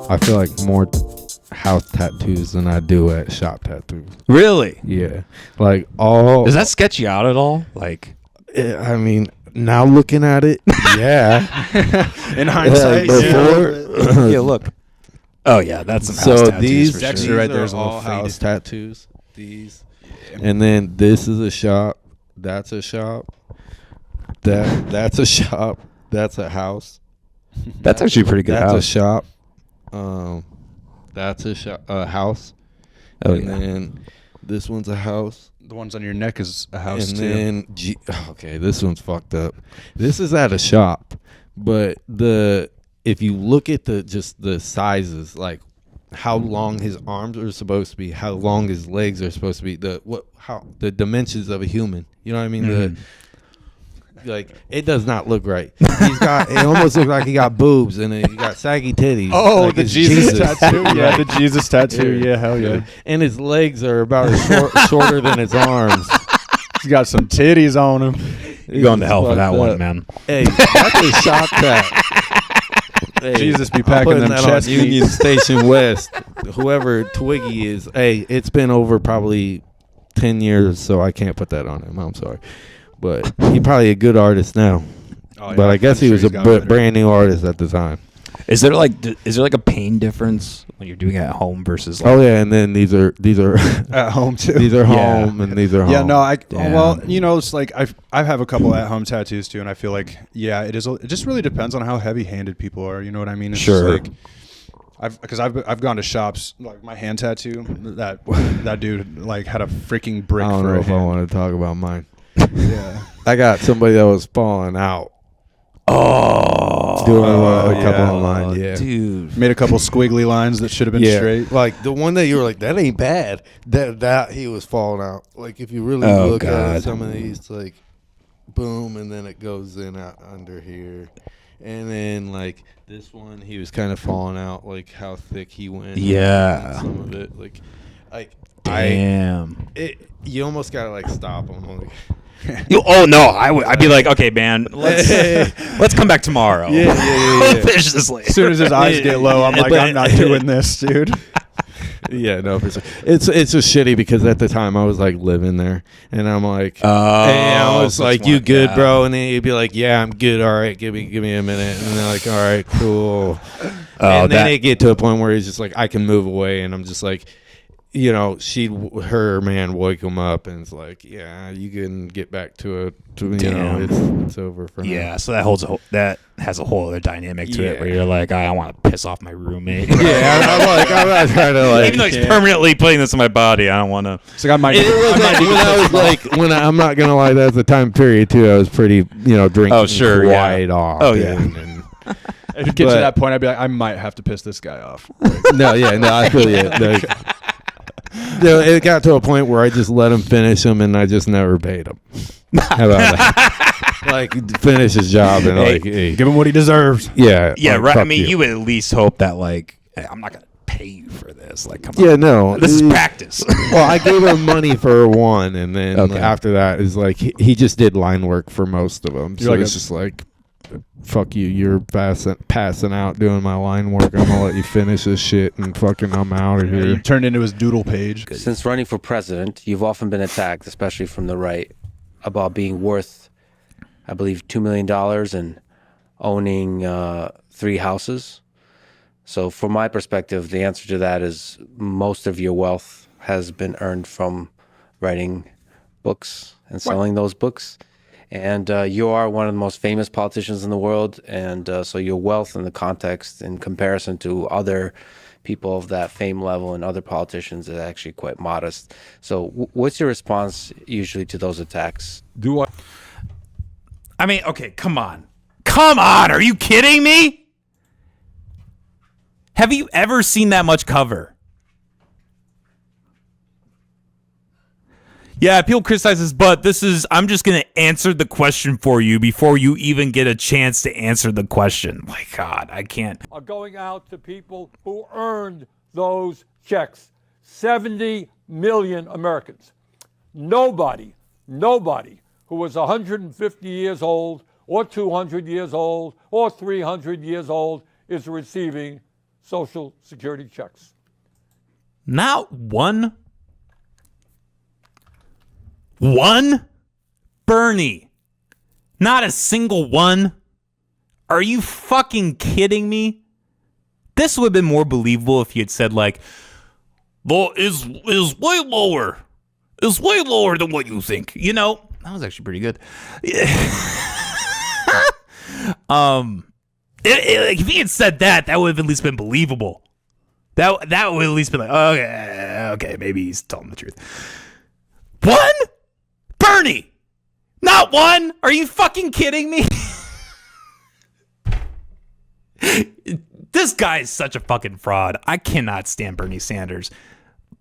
I feel like more house tattoos than I do at shop tattoos. Really? Yeah, like all. Does that sketch you out at all? Like, I mean, now looking at it, yeah. In hindsight, before, yeah, look. Oh yeah, that's some house so tattoos these for Dexter sure. right there are is a little all house faded. tattoos. These, and then this is a shop. That's a shop. That's a shop. That's a house. That's actually a pretty good That's house. a shop. That's a shop. House. Oh and yeah. then this one's a house. The ones on your neck is a house And too. then okay, this one's fucked up. This is at a shop, but if you look at the sizes, like how long his arms are supposed to be, how long his legs are supposed to be, the dimensions of a human. You know what I mean? Like it does not look right. It almost looks like he got boobs and he got saggy titties. Oh, like the it's Jesus tattoo. Yeah, the Jesus tattoo. Yeah, hell yeah. And his legs are about as shorter than his arms. He's got some titties on him. You're going to hell for that Fucked one, up. man. Hey, that's a shop tat. Hey, Jesus be I'm packing putting them that chest on beats. Union Station West. Whoever Twiggy is, hey, it's been over probably 10 years, so I can't put that on him. I'm sorry. But he's probably a good artist now. Oh, yeah, But I guess I'm he sure was he's a got better. brand new artist at the time. Is there like a pain difference when you're doing it at home versus like? Oh yeah, and then these are At home too. these are Yeah. home and these are home. Yeah, no, Damn. well, you know, it's like I have a couple at home tattoos too, and I feel like it just really depends on how heavy-handed people are. You know what I mean? It's Sure. Just like, I've gone to shops like my hand tattoo. That dude like had a freaking brick I don't for know a if I hand. want to talk about mine. Yeah. I got somebody that was falling out. Oh, Doing a yeah. couple of mine, yeah. dude. Made a couple squiggly lines that should have been straight. Like the one that you were like, that ain't bad. That he was falling out. Like if you really Oh, look at God. it, some of these, like, boom, and then it goes in out under here, and then like this one, he was kind of falling out, like how thick he went. Yeah. and some of it, like Damn. you almost gotta like stop him. Like, I'd be like, okay, man, let's come back tomorrow. Yeah. Finish this later. As soon as his eyes get low, I'm like, But- I'm not doing this, dude. Yeah, no, for sure. It's just shitty because at the time I was like living there, and I'm like, Oh, hey, I was so like, it's you one- good, yeah. bro? And then you'd be like, yeah, I'm good. All right, give me a minute, and they're like, all right, cool. And then they get to a point where he's just like, I can move away, and I'm just like, you know, her man woke him up, and it's like, yeah, you can get back to it. You know, it's over for now. Yeah, so that has a whole other dynamic to it where Yeah. you're like, I want to piss off my roommate. Yeah, I'm not trying to like. Even though he's permanently putting this in my body, I don't want to. It's like I might. It was like when I was like I'm not gonna lie, that's the time period too. I was pretty, drinking Oh, sure, yeah. quite off. Oh, yeah. and If it gets but- to that point, I'd be like, I might have to piss this guy off. no, I feel you. No, it got to a point where I just let him finish them, and I just never paid him. How about that? Like finish his job and Hey, like, hey, Give him what he deserves. yeah, Yeah, like, right. I fuck mean, you would at least hope that, like, hey, I'm not going to pay you for this. Like, come Yeah, on. no, This is practice. Well, I gave him money for one, and then Okay. after that is like he just did line work for most of them. So like it's just like, fuck you, you're passing out doing my line work. I'm gonna let you finish this shit, and fucking I'm out of He here. turned into his doodle page. Since running for president, you've often been attacked, especially from the right, about being worth, I believe, $2 million and owning 3 houses. So from my perspective, the answer to that is most of your wealth has been earned from writing books and selling those books. And you are one of the most famous politicians in the world. And so your wealth in the context in comparison to other people of that fame level and other politicians is actually quite modest. So what's your response usually to those attacks? I mean, okay, come on. Come on. Are you kidding me? Have you ever seen that much cover? Yeah, people criticize this, but I'm just going to answer the question for you before you even get a chance to answer the question. My God, I can't. Are going out to people who earned those checks. 70 million Americans. Nobody who was 150 years old or 200 years old or 300 years old is receiving Social Security checks. Not one? One? Bernie. Not a single one? Are you fucking kidding me? This would have been more believable if you had said like, "Well, is way lower. Is way lower than what you think." You know, that was actually pretty good. If he had said that, that would have at least been believable. That would have at least been like, okay, maybe he's telling the truth. One? Bernie! Not one? Are you fucking kidding me? This guy is such a fucking fraud. I cannot stand Bernie Sanders.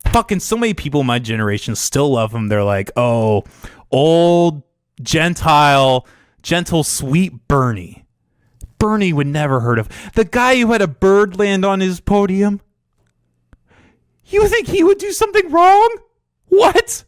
Fucking so many people in my generation still love him. They're like, oh, old, gentle, sweet Bernie. Bernie would never heard of. The guy who had a bird land on his podium. You think he would do something wrong? What?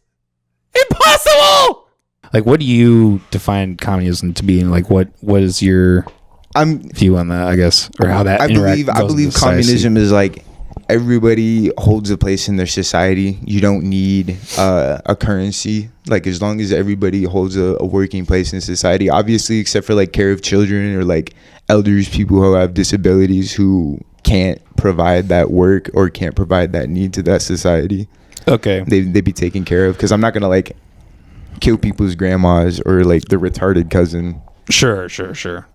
Impossible! Like, what do you define communism to be? And like, what is your view on that, I guess, or how that I believe communism is like everybody holds a place in their society. You don't need a currency. Like, as long as everybody holds a working place in society, obviously, except for like care of children or like elders, people who have disabilities who can't provide that work or can't provide that need to that society. Okay. They be taken care of, because I'm not gonna like kill people's grandmas or like the retarded cousin. Sure.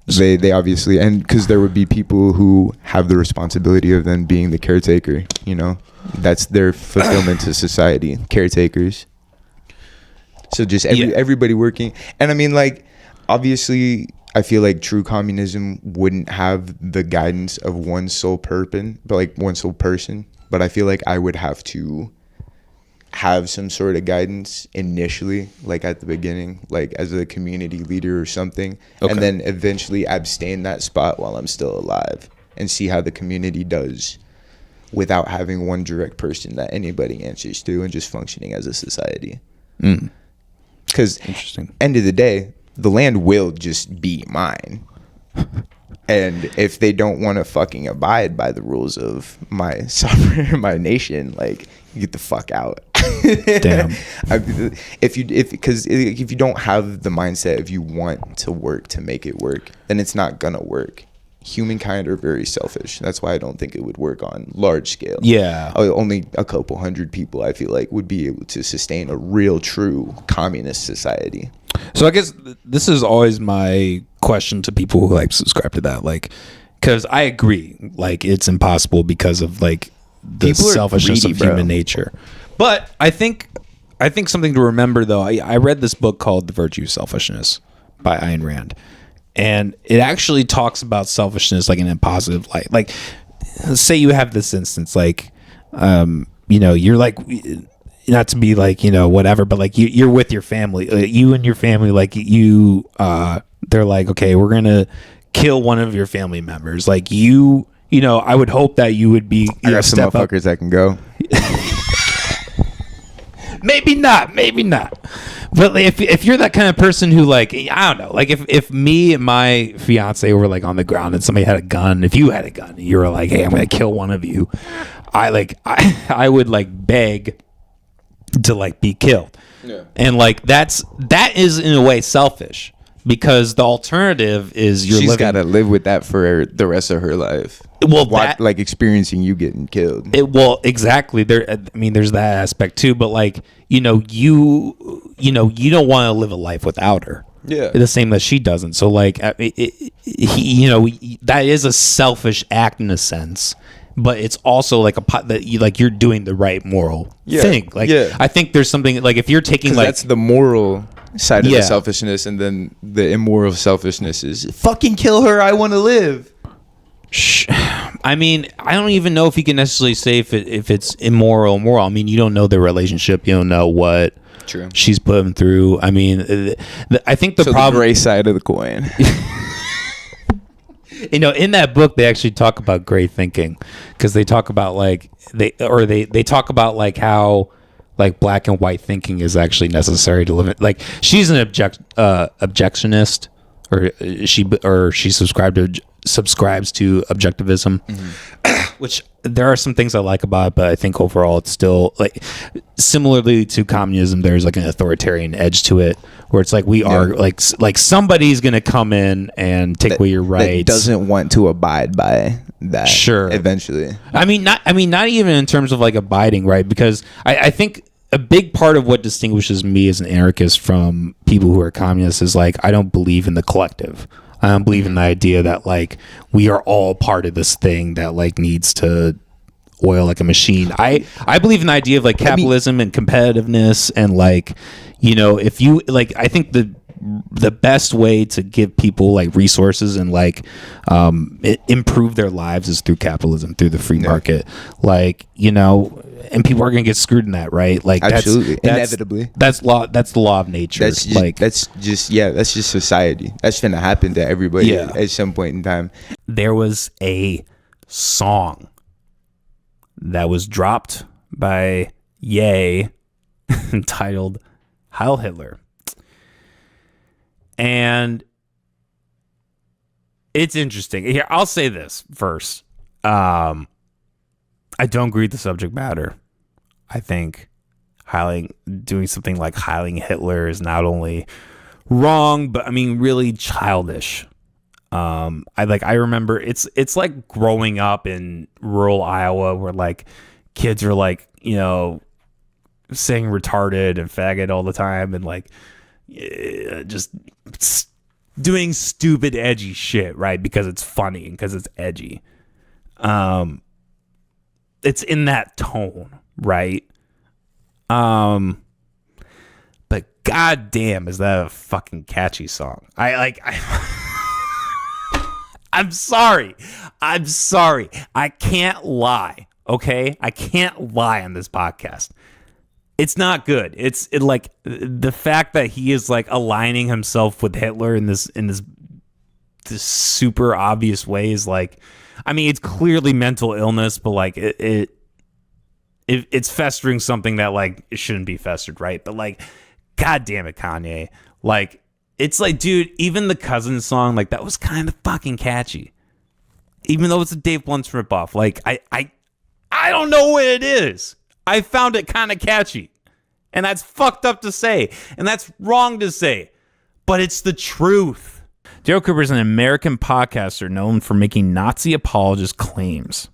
They obviously, and because there would be people who have the responsibility of them being the caretaker. You know, that's their fulfillment to society, caretakers. So just everybody working, and I mean, like, obviously, I feel like true communism wouldn't have the guidance of one sole person, but I feel like I would have to have some sort of guidance initially, like at the beginning, like as a community leader or something, and then eventually abstain that spot while I'm still alive and see how the community does without having one direct person that anybody answers to and just functioning as a society. Because end of the day, the land will just be mine. And if they don't want to fucking abide by the rules of my sovereign, my nation, like, you get the fuck out. Damn. If you don't have the mindset of you want to work to make it work, then it's not gonna work. Humankind are very selfish. That's why I don't think it would work on large scale. Yeah. Only a couple hundred people, I feel like, would be able to sustain a real, true communist society. So I guess this is always my question to people who like subscribe to that, like, because I agree, like, it's impossible because of like the People are selfishness greedy, of bro. human nature. But I think something to remember though. I read this book called The Virtue of Selfishness by Ayn Rand, and it actually talks about selfishness like in a positive light. Like, say you have this instance, like, you know, you're like, not to be like, you know, whatever, but like you're with your family, you and your family, like you, they're like, okay, we're gonna kill one of your family members. Like you know, I would hope that you would be. I got some motherfuckers that can go. Maybe not. But if you're that kind of person who, like, I don't know, like if me and my fiance were like on the ground and somebody had a gun, if you had a gun, and you were like, hey, I'm gonna kill one of you, I would like beg to like be killed. Yeah. And like that is in a way selfish, because the alternative is She's got to live with that for the rest of her life. Well, like experiencing you getting killed. Well, exactly. There's that aspect too. But like, you don't want to live a life without her. Yeah. The same that she doesn't. So like, that is a selfish act in a sense. But it's also like you're doing the right moral thing. Like, I think there's something like if you're taking like that's the moral side of the selfishness, and then the immoral selfishness is fucking kill her. I want to live. I mean, I don't even know if you can necessarily say if it's immoral or moral. I mean, you don't know their relationship. You don't know what she's putting through. I mean, I think the problem, the gray side of the coin. You know, in that book, they actually talk about gray thinking, because they talk about like they talk about like how like black and white thinking is actually necessary to live. Like, she's an objectionist, or she subscribes to objectivism, which there are some things I like about it, but I think overall it's still like similarly to communism. There's like an authoritarian edge to it, where it's like we are like somebody's gonna come in and take away your rights. That doesn't want to abide by that. Sure. Eventually. I mean, not even in terms of like abiding, right? Because I think a big part of what distinguishes me as an anarchist from people who are communists is like I don't believe in the collective. I don't believe in the idea that like we are all part of this thing that like needs to oil like a machine. I believe in the idea of like capitalism and competitiveness and like, you know, if you like, I think the best way to give people like resources and like improve their lives is through capitalism, through the free market. Like, you know, and people are gonna get screwed in that, right? Like absolutely, that's inevitably. That's the law of nature. That's just, like that's just society. That's gonna happen to everybody at some point in time. There was a song that was dropped by Ye entitled Heil Hitler. And it's interesting. Here, I'll say this first. I don't agree with the subject matter. I think doing something like heiling Hitler is not only wrong, but I mean really childish. I remember it's like growing up in rural Iowa where like kids are like, you know, saying retarded and faggot all the time and like just doing stupid edgy shit, right? Because it's funny and because it's edgy. It's in that tone, right? But goddamn, is that a fucking catchy song? I'm sorry. I can't lie. Okay, I can't lie on this podcast. It's not good. It's like the fact that he is like aligning himself with Hitler in this super obvious way is like, I mean, it's clearly mental illness, but like it's festering something that like it shouldn't be festered, right? But like, god damn it, Kanye. Like, it's like, dude, even the Cousins song, like that was kind of fucking catchy. Even though it's a Dave Blunt's ripoff. Like, I don't know what it is. I found it kind of catchy. And that's fucked up to say. And that's wrong to say. But it's the truth. Daryl Cooper is an American podcaster known for making Nazi apologist claims.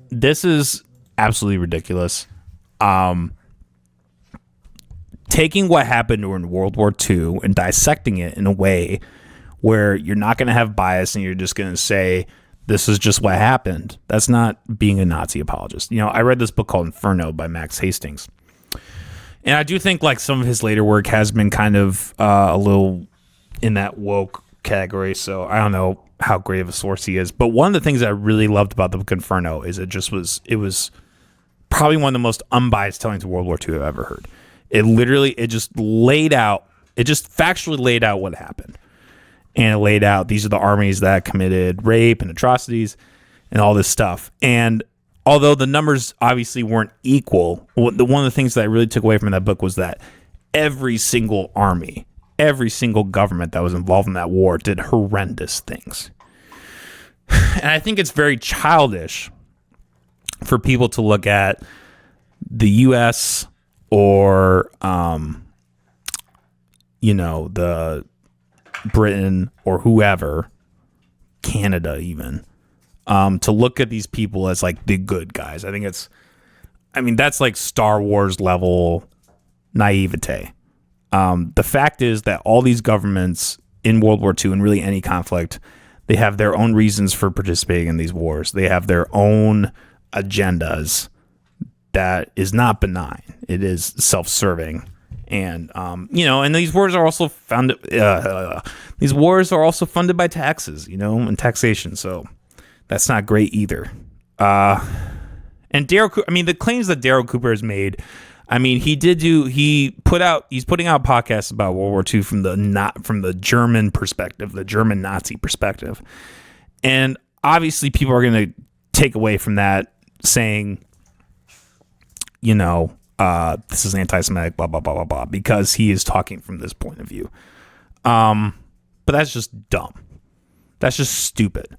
This is absolutely ridiculous. Taking what happened during World War II and dissecting it in a way where you're not going to have bias and you're just going to say, this is just what happened. That's not being a Nazi apologist. You know, I read this book called Inferno by Max Hastings. And I do think like some of his later work has been kind of a little in that woke category. So I don't know how great of a source he is. But one of the things I really loved about the book Inferno is it was probably one of the most unbiased tellings of World War II I've ever heard. It just factually laid out what happened. And it laid out, these are the armies that committed rape and atrocities and all this stuff. And although the numbers obviously weren't equal, one of the things that I really took away from that book was that every single army, every single government that was involved in that war did horrendous things. And I think it's very childish for people to look at the U.S. or, the Britain or whoever, Canada even, to look at these people as like the good guys. I think that's like Star Wars level naivete. The fact is that all these governments in World War II and really any conflict, they have their own reasons for participating in these wars. They have their own agendas that is not benign. It is self-serving. And and these wars are also funded. These wars are also funded by taxes, and taxation. So that's not great either. And the claims that Daryl Cooper has made. I mean, he's putting out podcasts about World War II from the German perspective, the German Nazi perspective, and obviously people are going to take away from that saying, this is anti-Semitic, blah, blah, blah, blah, blah, because he is talking from this point of view. But that's just dumb. That's just stupid.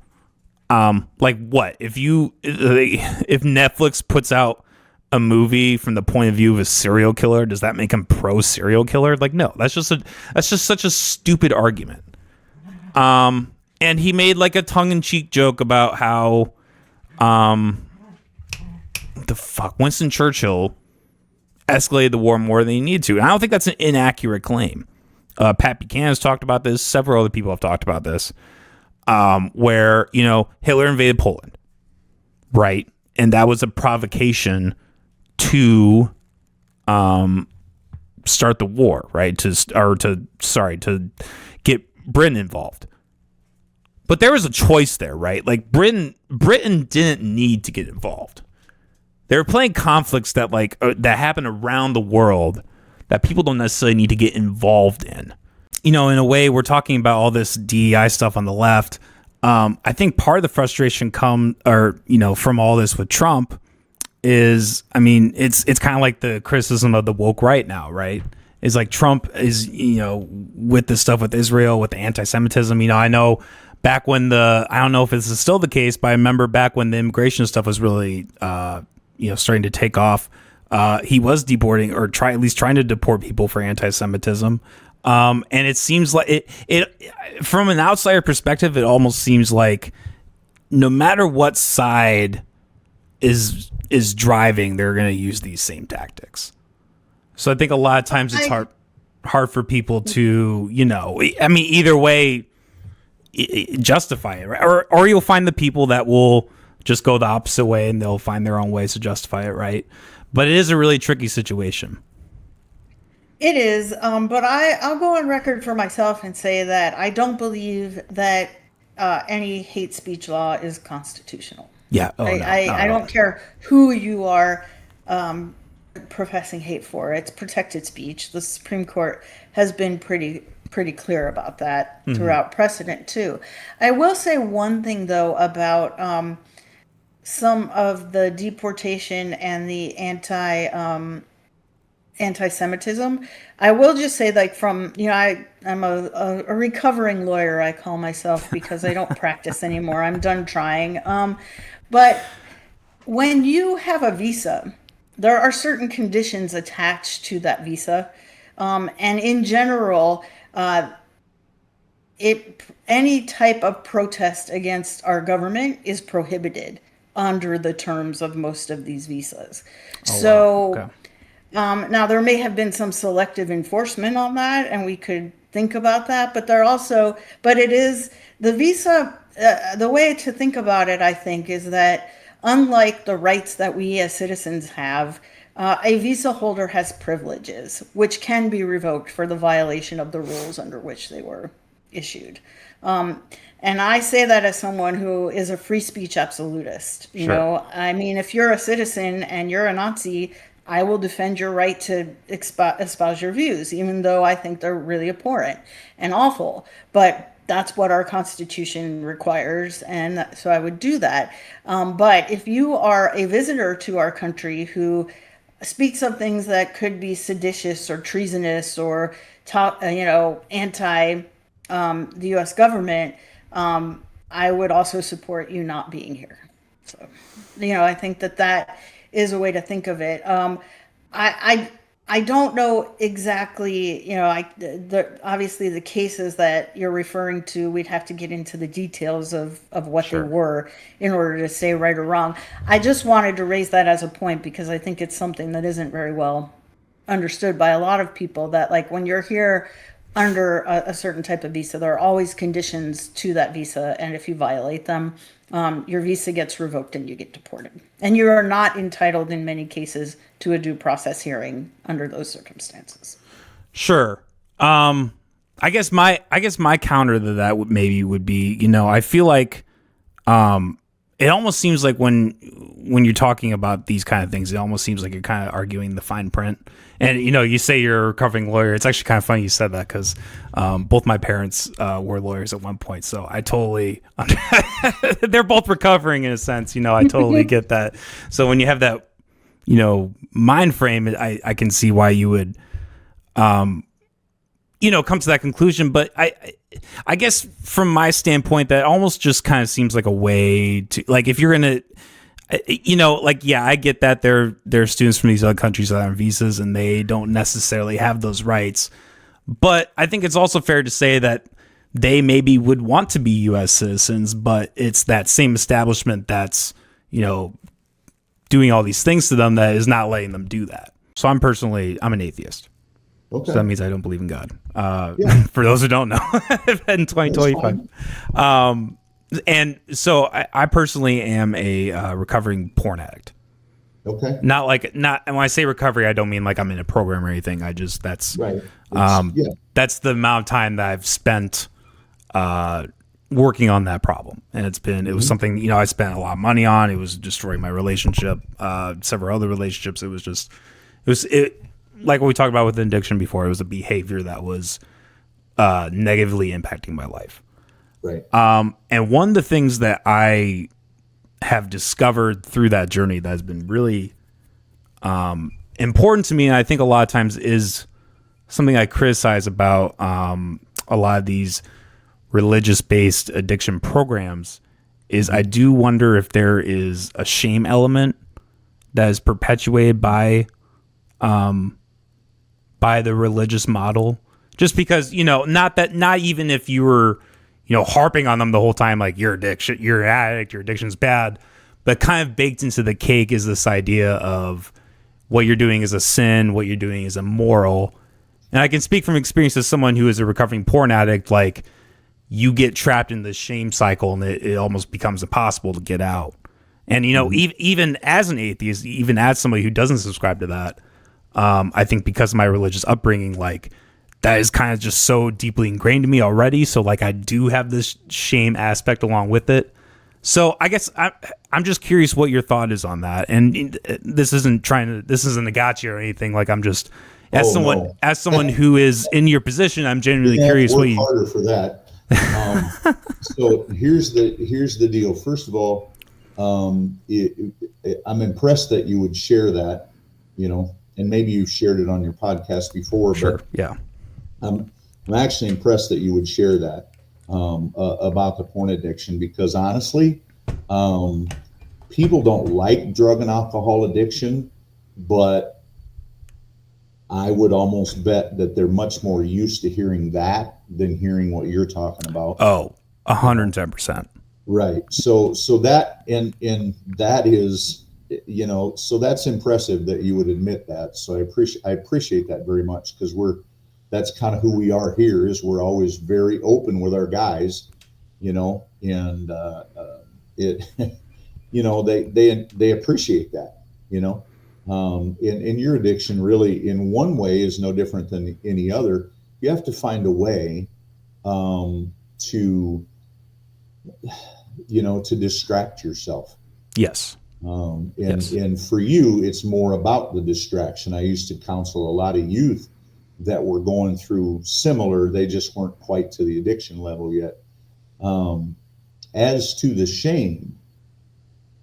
Like what? If Netflix puts out a movie from the point of view of a serial killer, does that make him pro serial killer? Like, no, that's just such a stupid argument. And he made like a tongue-in-cheek joke about how, Winston Churchill escalated the war more than he needed to. And I don't think that's an inaccurate claim. Pat Buchanan has talked about this. Several other people have talked about this. Where, Hitler invaded Poland, right? And that was a provocation to start the war, right? To get Britain involved. But there was a choice there, right? Like Britain didn't need to get involved. They were playing conflicts that that happen around the world that people don't necessarily need to get involved in. In a way, we're talking about all this DEI stuff on the left. I think part of the frustration from all this with Trump is, it's kind of like the criticism of the woke right now, right? Is like Trump is, with this stuff with Israel, with the anti-Semitism. I know back when I don't know if this is still the case, but I remember back when the immigration stuff was really, starting to take off. He was deporting or at least trying to deport people for anti-Semitism. And it seems like it from an outsider perspective, it almost seems like no matter what side is driving, they're going to use these same tactics. So I think a lot of times it's hard for people to, either way, justify it, right? Or you'll find the people that will just go the opposite way and they'll find their own ways to justify it, right? But it is a really tricky situation. It is, but I'll go on record for myself and say that I don't believe that any hate speech law is constitutional. Yeah. I don't care who you are professing hate for. It's protected speech. The Supreme Court has been pretty clear about that throughout precedent too. I will say one thing though about some of the deportation and the anti-Semitism. I will just say, I'm a recovering lawyer, I call myself, because I don't practice anymore. I'm done trying. But when you have a visa, there are certain conditions attached to that visa. And in general, any type of protest against our government is prohibited under the terms of most of these visas. Now there may have been some selective enforcement on that, and we could think about that, but it is the visa, the way to think about it, I think, is that unlike the rights that we as citizens have, a visa holder has privileges, which can be revoked for the violation of the rules under which they were issued. And I say that as someone who is a free speech absolutist. If you're a citizen and you're a Nazi, I will defend your right to espouse your views, even though I think they're really abhorrent and awful. But that's what our Constitution requires, and so I would do that. But if you are a visitor to our country who speaks of things that could be seditious or treasonous or anti the U.S. government, I would also support you not being here. So, I think that is a way to think of it. I don't know exactly, obviously the cases that you're referring to, we'd have to get into the details of what they were in order to say right or wrong. I just wanted to raise that as a point because I think it's something that isn't very well understood by a lot of people, that when you're here under a certain type of visa, there are always conditions to that visa, and if you violate them, your visa gets revoked and you get deported. And you are not entitled in many cases to a due process hearing under those circumstances. Sure. I guess my counter to that would be, I feel like it almost seems like when you're talking about these kind of things, it almost seems like you're kind of arguing the fine print. And, you say you're a recovering lawyer. It's actually kind of funny you said that because both my parents were lawyers at one point. So I totally, they're both recovering in a sense. I totally get that. So when you have that, mind frame, I can see why you would, come to that conclusion. But I guess from my standpoint, that almost just kind of seems like a way to, like, if you're gonna, I get that there are students from these other countries that are on visas and they don't necessarily have those rights. But I think it's also fair to say that they maybe would want to be U.S. citizens, but it's that same establishment that's, doing all these things to them that is not letting them do that. So I'm an atheist. Okay. So that means I don't believe in God. For those who don't know, in 2025. And so I personally am a recovering porn addict. Okay. Not when I say recovery, I don't mean like I'm in a program or anything. That's Right. That's the amount of time that I've spent working on that problem. And it was something, I spent a lot of money on. It was destroying my relationship, several other relationships. It was like what we talked about with addiction before. It was a behavior that was negatively impacting my life. Right. And one of the things that I have discovered through that journey that has been really important to me, and I think a lot of times is something I criticize about a lot of these religious-based addiction programs, is I do wonder if there is a shame element that is perpetuated by the religious model. Just because, not even if you were, harping on them the whole time, like you're an addict, your addiction's bad, but kind of baked into the cake is this idea of what you're doing is a sin, what you're doing is immoral. And I can speak from experience as someone who is a recovering porn addict, like you get trapped in this shame cycle and it almost becomes impossible to get out. And, even as an atheist, even as somebody who doesn't subscribe to that, I think because of my religious upbringing, like that is kind of just so deeply ingrained in me already. So like I do have this shame aspect along with it. So I guess I'm just curious what your thought is on that. And this isn't a gotcha or anything. Like I'm just as someone who is in your position, I'm genuinely curious what you harder for that. So here's the deal. First of all, I'm impressed that you would share that, and maybe you've shared it on your podcast before. Sure. But Yeah. I'm actually impressed that you would share that about the porn addiction, because honestly, people don't like drug and alcohol addiction, but I would almost bet that they're much more used to hearing that than hearing what you're talking about. Oh, 110%. Right. So that and that is, so that's impressive that you would admit that. So I appreciate that very much, because that's kind of who we are here. Is we're always very open with our guys, and they appreciate that, and your addiction really in one way is no different than any other. You have to find a way to distract yourself. Yes. And for you, it's more about the distraction. I used to counsel a lot of youth that were going through similar, they just weren't quite to the addiction level yet. As to the shame,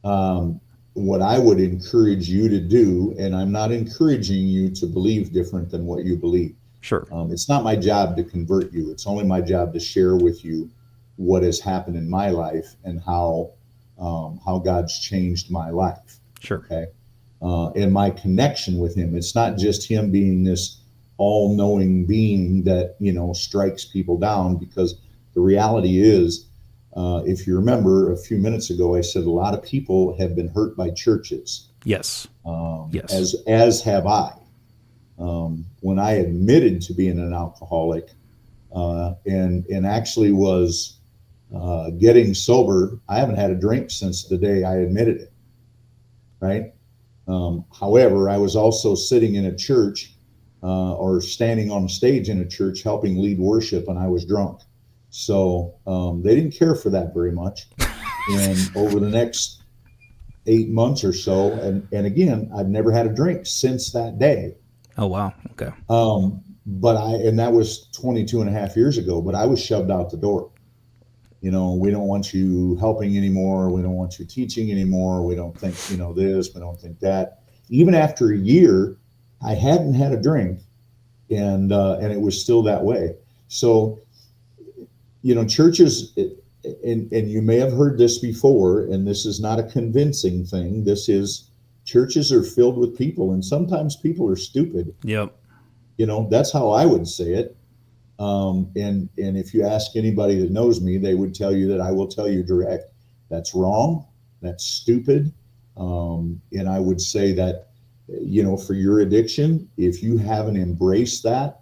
what I would encourage you to do, and I'm not encouraging you to believe different than what you believe. Sure. It's not my job to convert you. It's only my job to share with you what has happened in my life and how God's changed my life. Sure. Okay. And my connection with him. It's not just him being this all-knowing being that, strikes people down, because the reality is, if you remember a few minutes ago, I said a lot of people have been hurt by churches. Yes. Yes. As have I. When I admitted to being an alcoholic, and actually was getting sober, I haven't had a drink since the day I admitted it. Right. However, I was also sitting in a church or standing on stage in a church helping lead worship, and I was drunk. So they didn't care for that very much. And over the next 8 months or so, and again, I've never had a drink since that day. Oh, wow. Okay. And that was 22 and a half years ago, but I was shoved out the door. We don't want you helping anymore. We don't want you teaching anymore. We don't think, this, we don't think that. Even after a year, I hadn't had a drink. and it was still that way. So, churches, and you may have heard this before, and this is not a convincing thing. This is, churches are filled with people, and sometimes people are stupid. Yep. That's how I would say it. And if you ask anybody that knows me, they would tell you that I will tell you direct. That's wrong. That's stupid. And I would say that, for your addiction, if you haven't embraced that,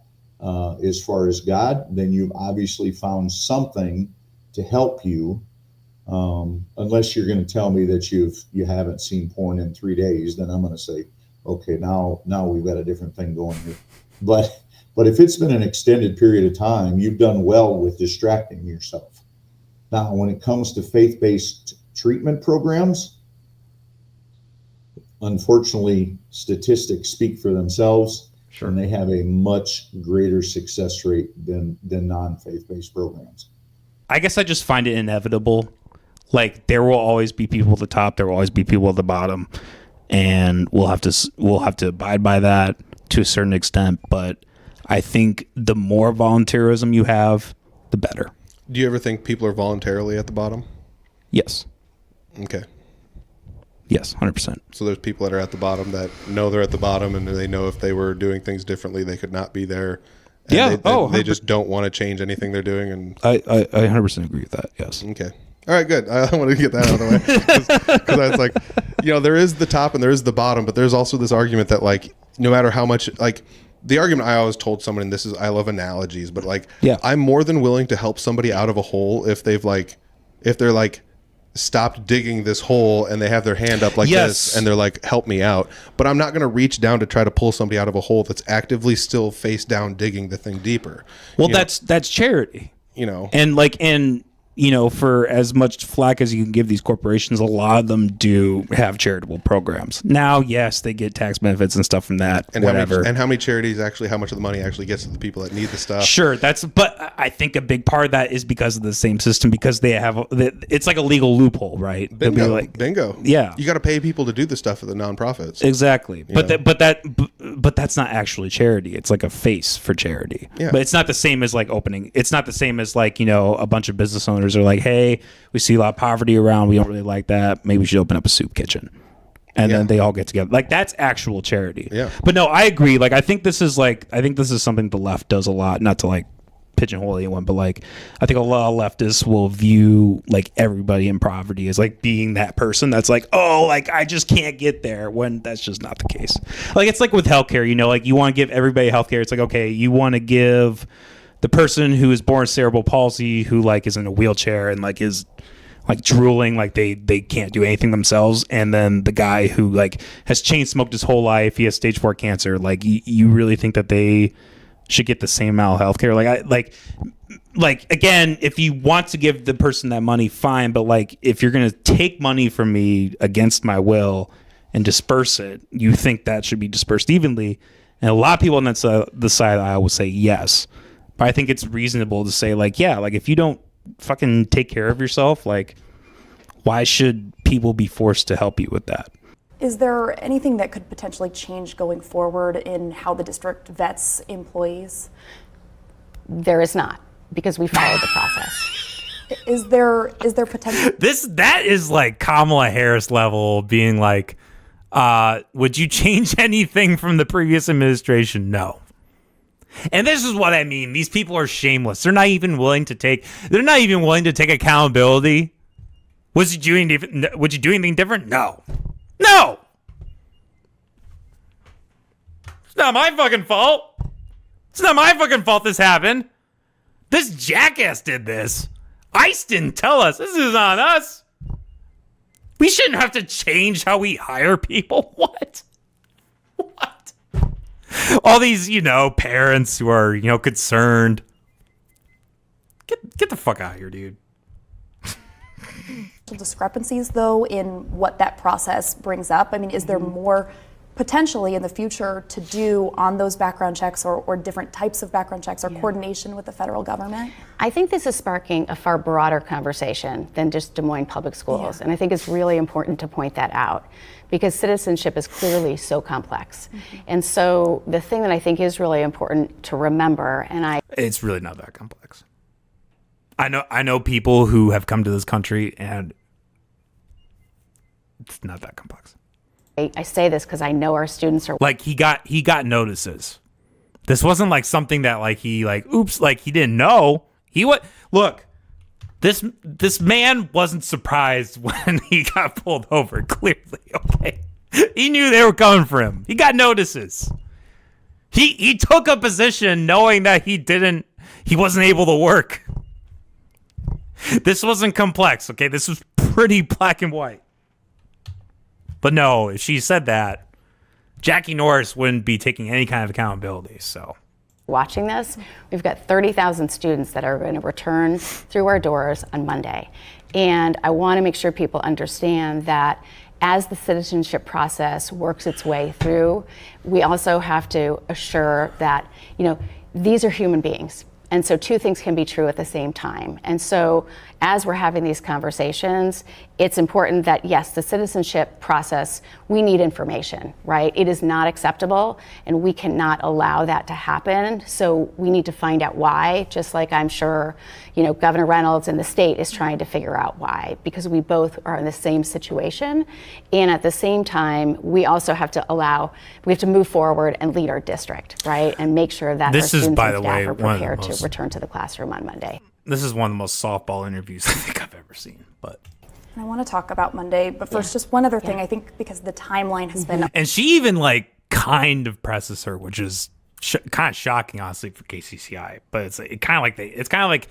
as far as God, then you've obviously found something to help you. Unless you're going to tell me that you haven't seen porn in 3 days, then I'm going to say, okay, now we've got a different thing going here. But if it's been an extended period of time, you've done well with distracting yourself. Now, when it comes to faith-based treatment programs, unfortunately, statistics speak for themselves, and they have a much greater success rate than non-faith-based programs. I guess I just find it inevitable. Like, there will always be people at the top, there will always be people at the bottom, and we'll have to abide by that to a certain extent. But I think the more volunteerism you have, the better. Do you ever think people are voluntarily at the bottom? Yes. Okay. Yes, 100%. So there's people that are at the bottom that know they're at the bottom, and they know if they were doing things differently, they could not be there. And they just don't want to change anything they're doing. And I 100% agree with that. Yes. Okay. All right, good. I want to get that out of the way because I was like, there is the top and there is the bottom, but there's also this argument that, like, no matter how much, like, the argument I always told someone, and this is, I love analogies, but, like, I'm more than willing to help somebody out of a hole if they're like stopped digging this hole and they have their hand up like this and they're like, help me out. But I'm not going to reach down to try to pull somebody out of a hole that's actively still face down digging the thing deeper. Well, that's charity. And for as much flack as you can give these corporations, a lot of them do have charitable programs. Now, yes, they get tax benefits and stuff from that, and whatever. How many charities actually, how much of the money actually gets to the people that need the stuff? Sure, but I think a big part of that is because of the same system, because they have, it's like a legal loophole, right? Bingo. Yeah. You got to pay people to do the stuff for the nonprofits. Exactly. But that's not actually charity. It's like a face for charity. Yeah. But it's not the same as like opening. It's not the same as like, a bunch of business owners are like, hey, we see a lot of poverty around. We don't really like that. Maybe we should open up a soup kitchen. And then they all get together. Like, that's actual charity. Yeah. But no, I agree. Like, I think this is something the left does a lot. Not to like pigeonhole anyone, but like, I think a lot of leftists will view like everybody in poverty as like being that person that's like, oh, like I just can't get there, when that's just not the case. Like, it's like with healthcare, like you want to give everybody healthcare. It's like, okay, you want to give the person who is born with cerebral palsy, who like is in a wheelchair and like is like drooling, like they can't do anything themselves, and then the guy who like has chain smoked his whole life, he has stage 4 cancer. Like, you really think that they should get the same amount of healthcare? Like again, if you want to give the person that money, fine, but like if you're gonna take money from me against my will and disperse it, you think that should be dispersed evenly. And a lot of people on that side, the side I will say yes. But I think it's reasonable to say, like, yeah, like if you don't fucking take care of yourself, like, why should people be forced to help you with that? Is there anything that could potentially change going forward in how the district vets employees? There is not, because we followed the process. Is there potential? That is like Kamala Harris level being like, would you change anything from the previous administration? No. And this is what I mean. These people are shameless. They're not even willing to take accountability. Would you do anything different? No. It's not my fucking fault. It's not my fucking fault this happened. This jackass did this. ICE didn't tell us. This is on us. We shouldn't have to change how we hire people. What? All these, parents who are, concerned. Get the fuck out of here, dude. Discrepancies, though, in what that process brings up. I mean, is there more potentially in the future to do on those background checks or different types of background checks or coordination with the federal government? I think this is sparking a far broader conversation than just Des Moines Public Schools. And I think it's really important to point that out because citizenship is clearly so complex. And so the thing that I think is really important to remember, it's really not that complex. I know people who have come to this country and it's not that complex. I say this because I know our students are like he got notices. This wasn't like something that like he like oops like he didn't know. This man wasn't surprised when he got pulled over. Clearly, okay, he knew they were coming for him. He got notices. He took a position knowing that he wasn't able to work. This wasn't complex. Okay, this was pretty black and white. But no, if she said that, Jackie Norris wouldn't be taking any kind of accountability. So, watching this, we've got 30,000 students that are going to return through our doors on Monday. And I want to make sure people understand that as the citizenship process works its way through, we also have to assure that, these are human beings. And so two things can be true at the same time. And so as we're having these conversations, it's important that, yes, the citizenship process, we need information, right? It is not acceptable, and we cannot allow that to happen. So we need to find out why, just like I'm sure, Governor Reynolds and the state is trying to figure out why, because we both are in the same situation. And at the same time, we also have to move forward and lead our district, right? And make sure that our students and staff are prepared to return to the classroom on Monday. This is one of the most softball interviews I think I've ever seen. But I want to talk about Monday, but first, just one other thing. I think because the timeline has been, and she even kind of presses her, which is kind of shocking, honestly, for KCCI. But it's kind of like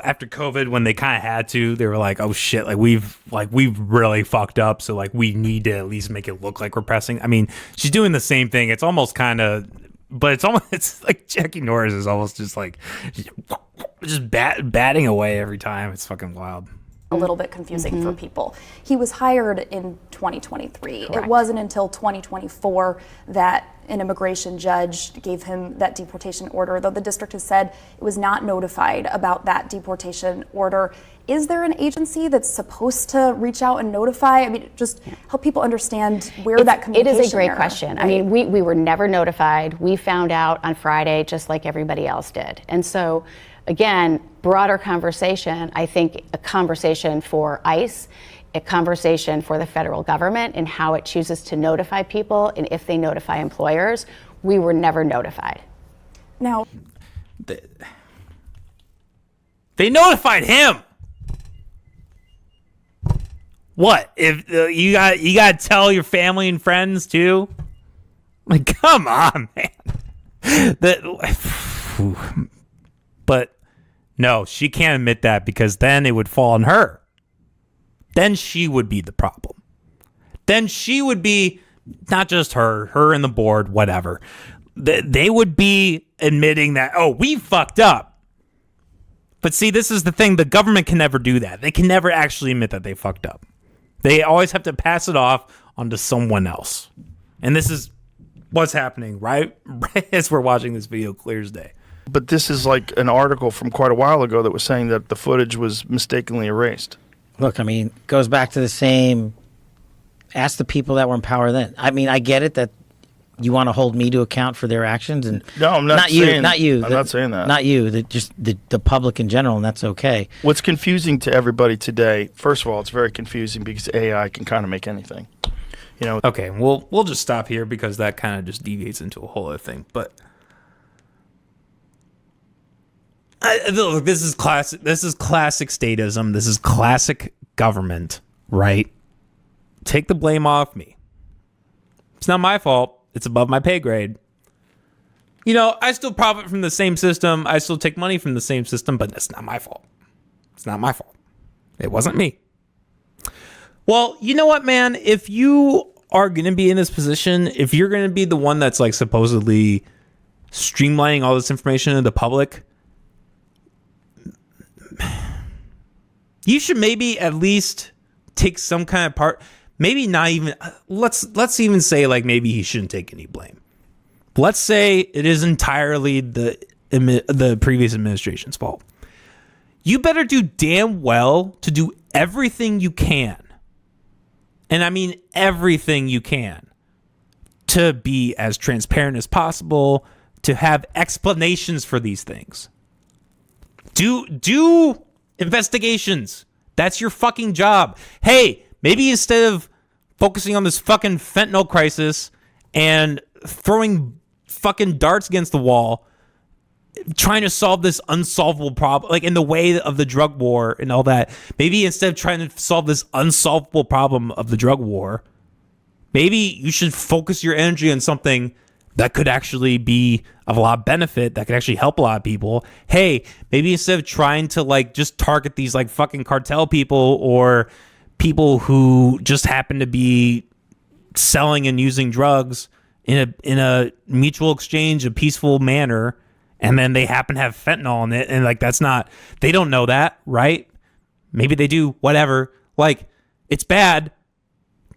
after COVID when they kind of had to, they were like, oh shit, we've really fucked up, so we need to at least make it look like we're pressing. I mean, she's doing the same thing. It's almost kind of. But it's like Jackie Norris is almost just batting away every time. It's fucking wild. A little bit confusing for people. He was hired in 2023. Correct. It wasn't until 2024 that an immigration judge gave him that deportation order, though the district has said it was not notified about that deportation order. Is there an agency that's supposed to reach out and notify? I mean, just help people understand where that communication It is a great error, question. Right? I mean, we were never notified. We found out on Friday just like everybody else did. And so, again, broader conversation, I think a conversation for ICE, a conversation for the federal government and how it chooses to notify people and if they notify employers. We were never notified. Now, they notified him. What if you got to tell your family and friends too? Come on, man. But no, she can't admit that because then it would fall on her. Then she would be the problem. Then she would be not just her and the board, whatever. They would be admitting that, oh, we fucked up. But see, this is the thing. The government can never do that. They can never actually admit that they fucked up. They always have to pass it off onto someone else. And this is what's happening right as we're watching this video clear as day. But this is like an article from quite a while ago that was saying that the footage was mistakenly erased. Look, I mean, it goes back to the same, ask the people that were in power then. I mean, I get it that you want to hold me to account for their actions. And no, I'm not saying, not you. I'm not saying that. Not you, just the public in general, and that's okay. What's confusing to everybody today, first of all, it's very confusing because AI can kind of make anything. Okay, we'll just stop here because that kind of just deviates into a whole other thing. But look, this is classic. This is classic statism. This is classic government, right? Take the blame off me. It's not my fault. It's above my pay grade. I still profit from the same system. I still take money from the same system, but that's not my fault. It's not my fault. It wasn't me. Well, you know what, man? If you are going to be in this position, if you're going to be the one that's supposedly streamlining all this information to the public, you should maybe at least take some kind of part. maybe not even, let's even say like maybe he shouldn't take any blame. Let's say it is entirely the previous administration's fault. You better do damn well to do everything you can. And I mean everything you can to be as transparent as possible, to have explanations for these things. Do investigations. That's your fucking job. Hey, maybe instead of focusing on this fucking fentanyl crisis and throwing fucking darts against the wall, trying to solve this unsolvable problem, like in the way of the drug war and all that, maybe instead of trying to solve this unsolvable problem of the drug war, maybe you should focus your energy on something that could actually be of a lot of benefit, that could actually help a lot of people. Hey, maybe instead of trying to like just target these like fucking cartel people or people who just happen to be selling and using drugs in a mutual exchange, a peaceful manner, and then they happen to have fentanyl in it, and like that's not, they don't know that, right? Maybe they do, whatever. Like, it's bad,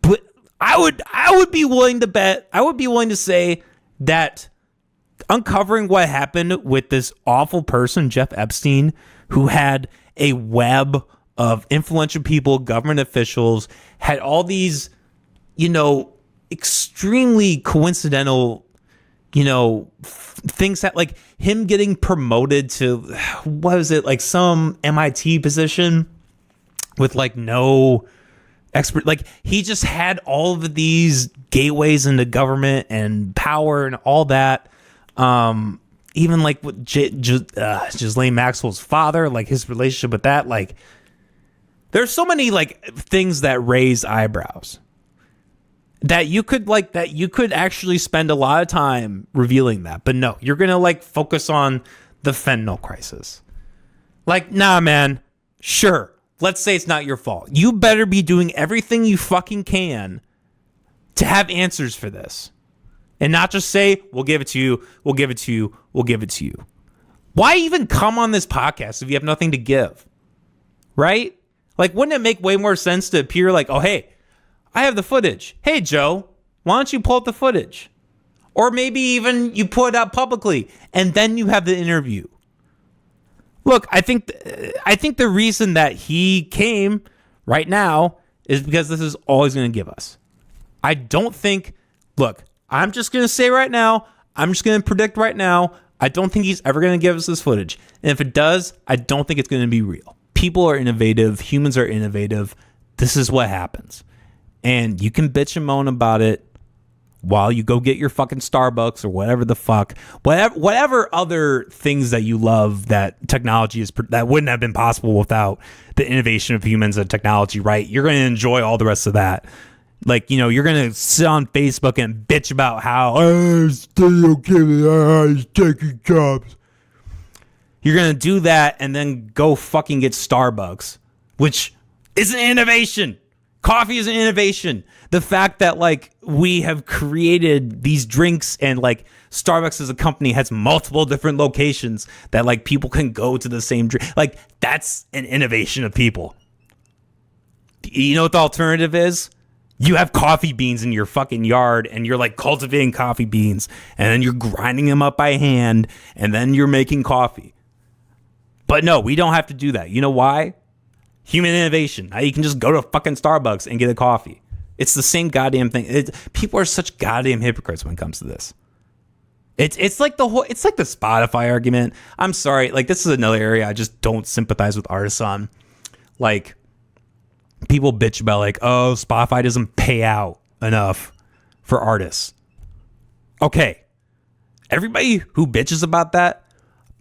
but I would be willing to bet, I would be willing to say that uncovering what happened with this awful person, Jeff Epstein, who had a web of influential people, government officials, had all these, extremely coincidental, things that like him getting promoted to, what was it, like some MIT position with like no expert, like he just had all of these gateways into government and power and all that. Even like with Ghislaine Maxwell's father, like his relationship with that, like there's so many like things that raise eyebrows that you could actually spend a lot of time revealing that. But no, you're going to like focus on the fentanyl crisis. Like, nah, man, sure. Let's say it's not your fault. You better be doing everything you fucking can to have answers for this. And not just say, we'll give it to you, we'll give it to you, we'll give it to you. Why even come on this podcast if you have nothing to give? Right? Like, wouldn't it make way more sense to appear like, oh, hey, I have the footage. Hey, Joe, why don't you pull up the footage? Or maybe even you put it out publicly and then you have the interview. Look, I think the reason that he came right now is because this is all he's going to give us. I don't think, look, I'm just going to say right now, I'm just going to predict right now, I don't think he's ever going to give us this footage. And if it does, I don't think it's going to be real. People are innovative. Humans are innovative. This is what happens. And you can bitch and moan about it while you go get your fucking Starbucks or whatever the fuck, whatever other things that you love that technology is, that wouldn't have been possible without the innovation of humans and technology, right? You're going to enjoy all the rest of that. Like, you're going to sit on Facebook and bitch about how stereo killing is taking jobs. You're going to do that and then go fucking get Starbucks, which is an innovation. Coffee is an innovation. The fact that like we have created these drinks and like Starbucks as a company has multiple different locations that like people can go to the same drink. Like that's an innovation of people. You know what the alternative is? You have coffee beans in your fucking yard and you're like cultivating coffee beans and then you're grinding them up by hand and then you're making coffee. But no, we don't have to do that. You know why? Human innovation. Now you can just go to fucking Starbucks and get a coffee. It's the same goddamn thing. People are such goddamn hypocrites when it comes to this. It's like the Spotify argument. I'm sorry. Like this is another area I just don't sympathize with artists on. Like people bitch about like, oh, Spotify doesn't pay out enough for artists. Okay. Everybody who bitches about that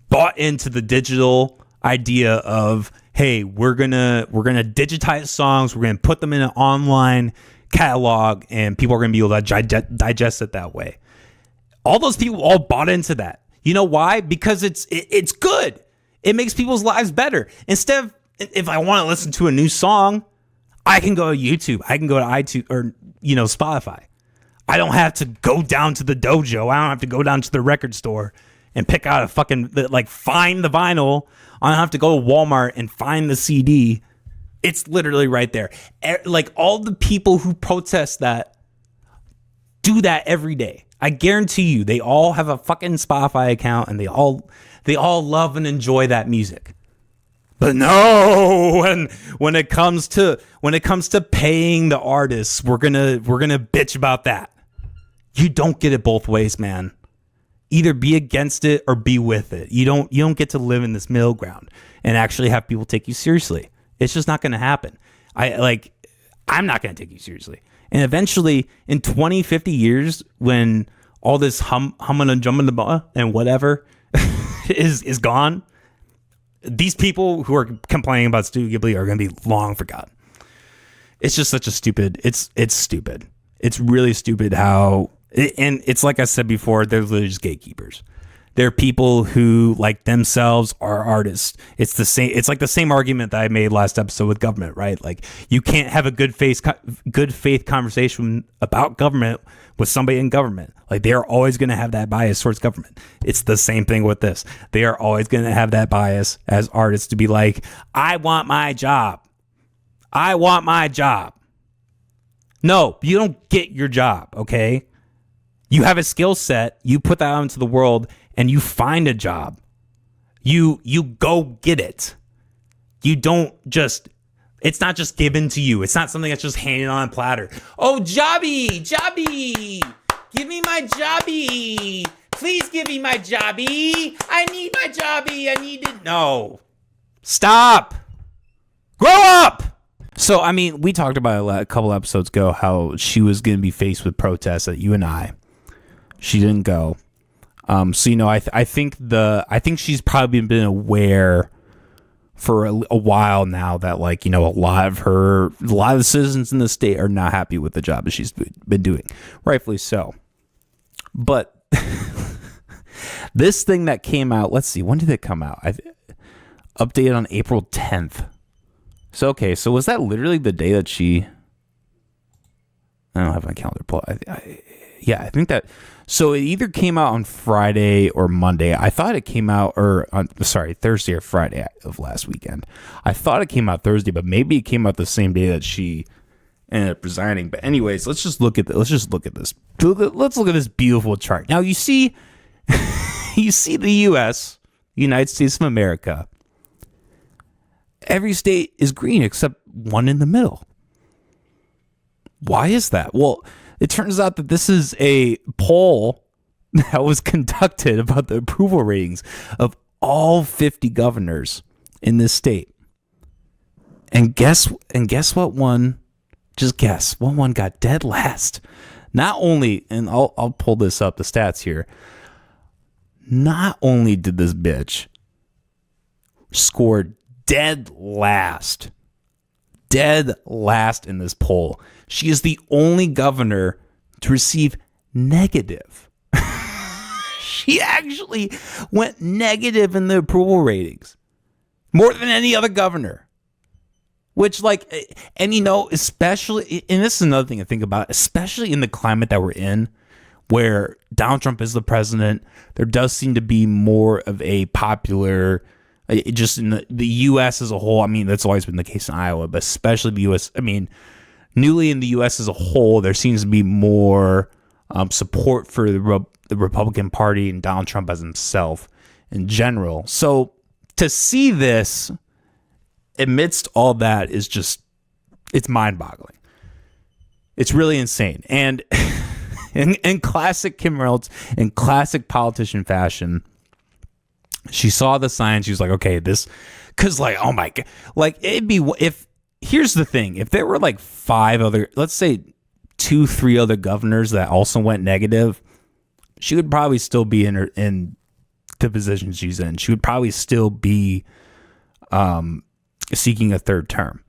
bought into the digital idea of, hey, we're gonna digitize songs, we're gonna put them in an online catalog, and people are gonna be able to digest it that way. All those people all bought into that. You know why? Because it's good. It makes people's lives better. Instead of, if I want to listen to a new song, I can go to YouTube, I can go to iTunes or Spotify. I don't have to go down to the dojo. I don't have to go down to the record store and pick out a fucking, like, find the vinyl. I don't have to go to Walmart and find the CD. It's literally right there. Like all the people who protest that do that every day. I guarantee you, they all have a fucking Spotify account and they all love and enjoy that music. But no, when it comes to paying the artists, we're gonna bitch about that. You don't get it both ways, man. Either be against it or be with it. You don't get to live in this middle ground and actually have people take you seriously. It's just not gonna happen. I'm not gonna take you seriously. And eventually, in 20, 50 years, when all this humming and jumping and whatever is gone, these people who are complaining about Studio Ghibli are going to be long forgotten. It's just such a stupid. It's stupid. It's really stupid how. And it's like I said before, they're literally just gatekeepers. They're people who, like themselves, are artists. It's the same. It's like the same argument that I made last episode with government, right? Like you can't have a good faith conversation about government with somebody in government. Like they are always going to have that bias towards government. It's the same thing with this. They are always going to have that bias as artists to be like, I want my job. I want my job. No, you don't get your job. Okay. You have a skill set. You put that out into the world. And you find a job. You go get it. You don't just, it's not just given to you. It's not something that's just handed on a platter. Oh, jobby, give me my jobby. Please give me my jobby. I need my jobby. I need it. No. Stop. Grow up. So, I mean, we talked about a couple episodes ago how she was going to be faced with protests at UNI. She didn't go. So, you know, I think she's probably been aware for a while now that, like, you know, a lot of the citizens in the state are not happy with the job that she's been doing, rightfully so. But this thing that came out, let's see, when did it come out? Updated on April 10th. So, okay, so was that literally the day that she? I don't have my calendar pulled. Yeah, I think that. So it either came out on Friday or Monday. I thought it came out, Thursday or Friday of last weekend. I thought it came out Thursday, but maybe it came out the same day that she ended up resigning. But anyways, let's just look at this. Let's look at this beautiful chart. Now you see, the U.S., United States of America. Every state is green except one in the middle. Why is that? Well, it turns out that this is a poll that was conducted about the approval ratings of all 50 governors in this state. And guess what one? Just guess what one got dead last. Not only, and I'll pull this up, the stats here. Not only did this bitch score dead last in this poll, she is the only governor to receive negative. She actually went negative in the approval ratings, more than any other governor. Which, like, and you know, especially, and this is another thing to think about, especially in the climate that we're in, where Donald Trump is the president, there does seem to be more of a popular, just in the U.S. as a whole. I mean, that's always been the case in Iowa, but especially the U.S. I mean, newly in the U.S. as a whole, there seems to be more support for the Republican Party and Donald Trump as himself in general. So to see this amidst all that is just, it's mind-boggling. It's really insane. And in classic Kim Reynolds, in classic politician fashion, she saw the signs. She was like, okay, this, because, like, oh my God, like, it'd be, here's the thing. If there were like 5 other, let's say 2-3 other governors that also went negative, she would probably still be in the position she's in. She would probably still be seeking a third term.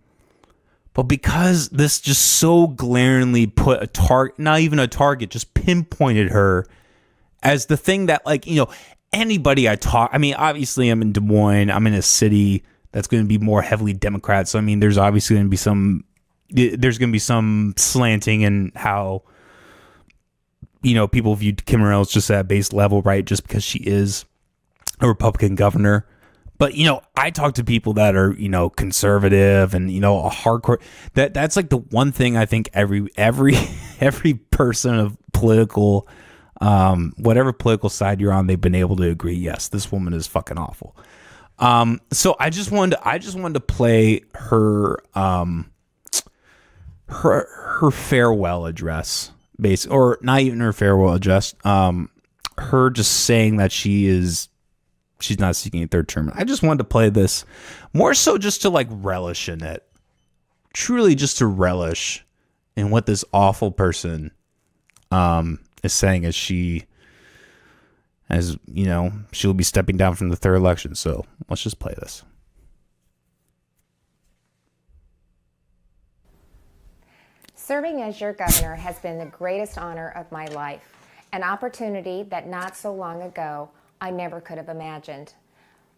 But because this just so glaringly put a target, not even a target, just pinpointed her as the thing that, like, you know, anybody I mean, obviously I'm in Des Moines. I'm in a city that's going to be more heavily Democrat. So, I mean, there's obviously going to be some slanting in how, you know, people view Kim Reynolds just at a base level, right? Just because she is a Republican governor. But I talk to people that are conservative and a hardcore. That's like the one thing I think every person of political, whatever political side you're on, they've been able to agree. Yes, this woman is fucking awful. So I just wanted to play her her farewell address, or not even her farewell address. Her just saying that she's not seeking a third term. I just wanted to play this more so just to like relish in it. Truly just to relish in what this awful person is saying as she'll be stepping down from the third election. So let's just play this. Serving as your governor has been the greatest honor of my life, an opportunity that not so long ago I never could have imagined.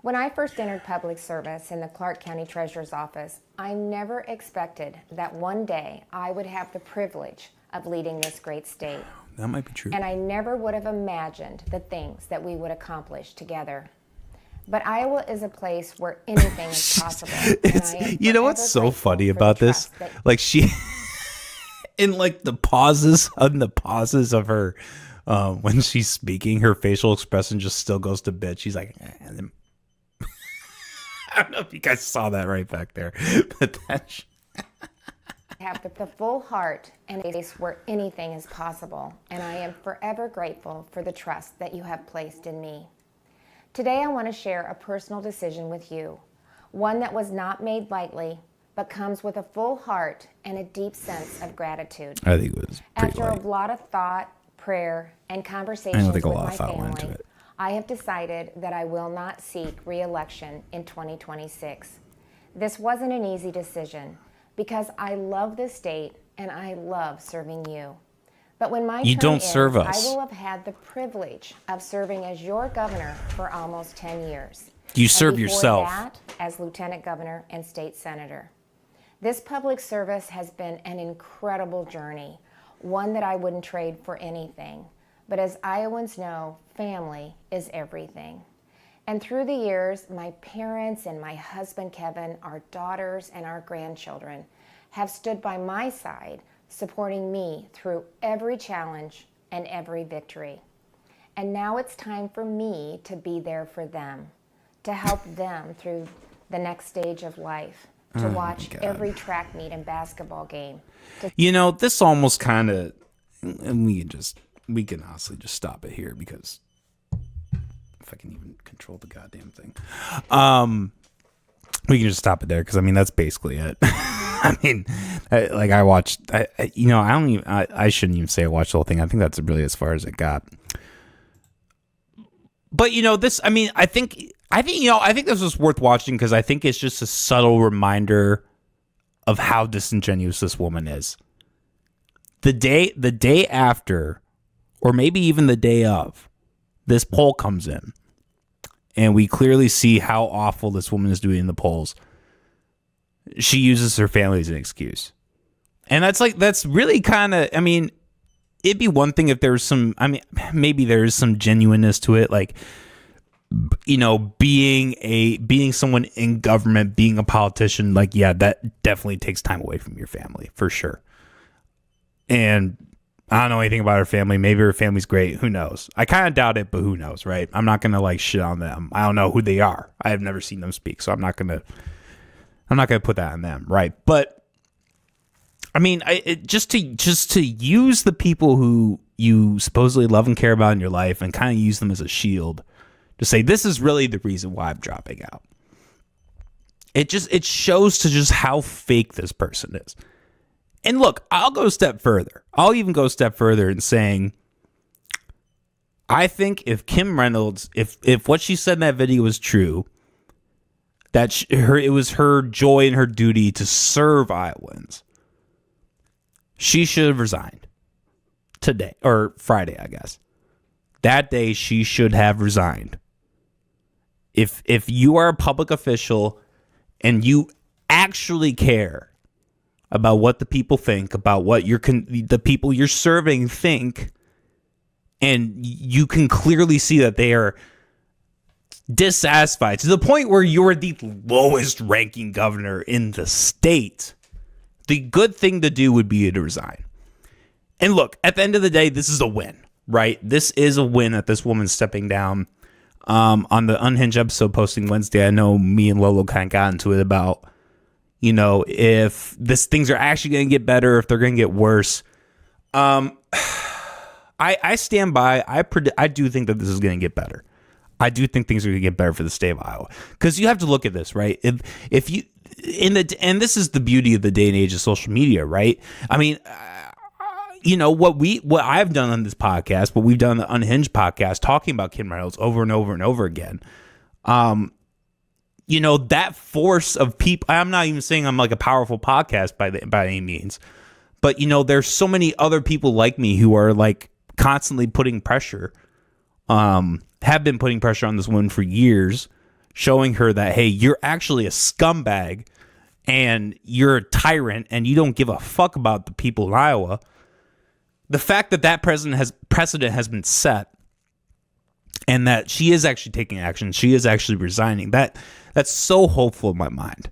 When I first entered public service in the Clark County Treasurer's Office, I never expected that one day I would have the privilege of leading this great state. That might be true. And I never would have imagined the things that we would accomplish together. But Iowa is a place where anything is possible. What's so funny about this? Like she, in like the pauses of her, when she's speaking, her facial expression just still goes to bed. She's like, I don't know if you guys saw that right back there, but that's. Have the full heart and a place where anything is possible, and I am forever grateful for the trust that you have placed in me. Today I want to share a personal decision with you, one that was not made lightly, but comes with a full heart and a deep sense of gratitude. I think it was pretty After light. a lot of thought, prayer, and conversations with my family, I have decided that I will not seek re-election in 2026. This wasn't an easy decision because I love this state and I love serving you. But when my You term don't ends, serve us. I will have had the privilege of serving as your governor for almost 10 years. You And serve before yourself. that, as lieutenant governor and state senator. This public service has been an incredible journey, one that I wouldn't trade for anything. But as Iowans know, family is everything. And through the years, my parents and my husband, Kevin, our daughters and our grandchildren have stood by my side, supporting me through every challenge and every victory. And now it's time for me to be there for them, to help them through the next stage of life, to Oh, watch God. every track meet and basketball game. This almost kind of, and we can honestly just stop it here because if I can even control the goddamn thing, we can just stop it there because that's basically it. I shouldn't even say I watched the whole thing. I think that's really as far as it got. But I think this was worth watching because I think it's just a subtle reminder of how disingenuous this woman is. The day after, or maybe even the day of, this poll comes in, and we clearly see how awful this woman is doing in the polls. She uses her family as an excuse. And that's really kind of, it'd be one thing if there was maybe there is some genuineness to it. Like, being someone in government, being a politician, like, yeah, that definitely takes time away from your family for sure. And I don't know anything about her family. Maybe her family's great. Who knows? I kind of doubt it, but who knows, right? I'm not going to shit on them. I don't know who they are. I have never seen them speak, so I'm not going to put that on them, right? But just to use the people who you supposedly love and care about in your life and kind of use them as a shield to say this is really the reason why I'm dropping out. It shows to just how fake this person is. And look, I'll go a step further. I'll even go a step further in saying, I think if Kim Reynolds, if what she said in that video was true, that it was her joy and her duty to serve Iowans, she should have resigned today or Friday, I guess. That day she should have resigned. If you are a public official and you actually care about what the people think, about what the people you're serving think, and you can clearly see that they are dissatisfied to the point where you're the lowest ranking governor in the state, the good thing to do would be to resign. And look, at the end of the day, this is a win, right? This is a win that this woman's stepping down. On the Unhinged episode posting Wednesday, I know me and Lolo kind of got into it about, you know, if things are actually going to get better, if they're going to get worse. I stand by. I do think that this is going to get better. I do think things are going to get better for the state of Iowa, because you have to look at this, right? If you and this is the beauty of the day and age of social media, right? I mean, you know, what I've done on this podcast, what we've done on the Unhinged podcast, talking about Kim Reynolds over and over and over again. You know, that force of people. I'm not even saying I'm like a powerful podcast by any means, but you know, there's so many other people like me who are like constantly putting pressure. Have been putting pressure on this woman for years, showing her that, hey, you're actually a scumbag and you're a tyrant and you don't give a fuck about the people in Iowa. The fact that precedent has been set and that she is actually taking action, she is actually resigning, that's so hopeful in my mind.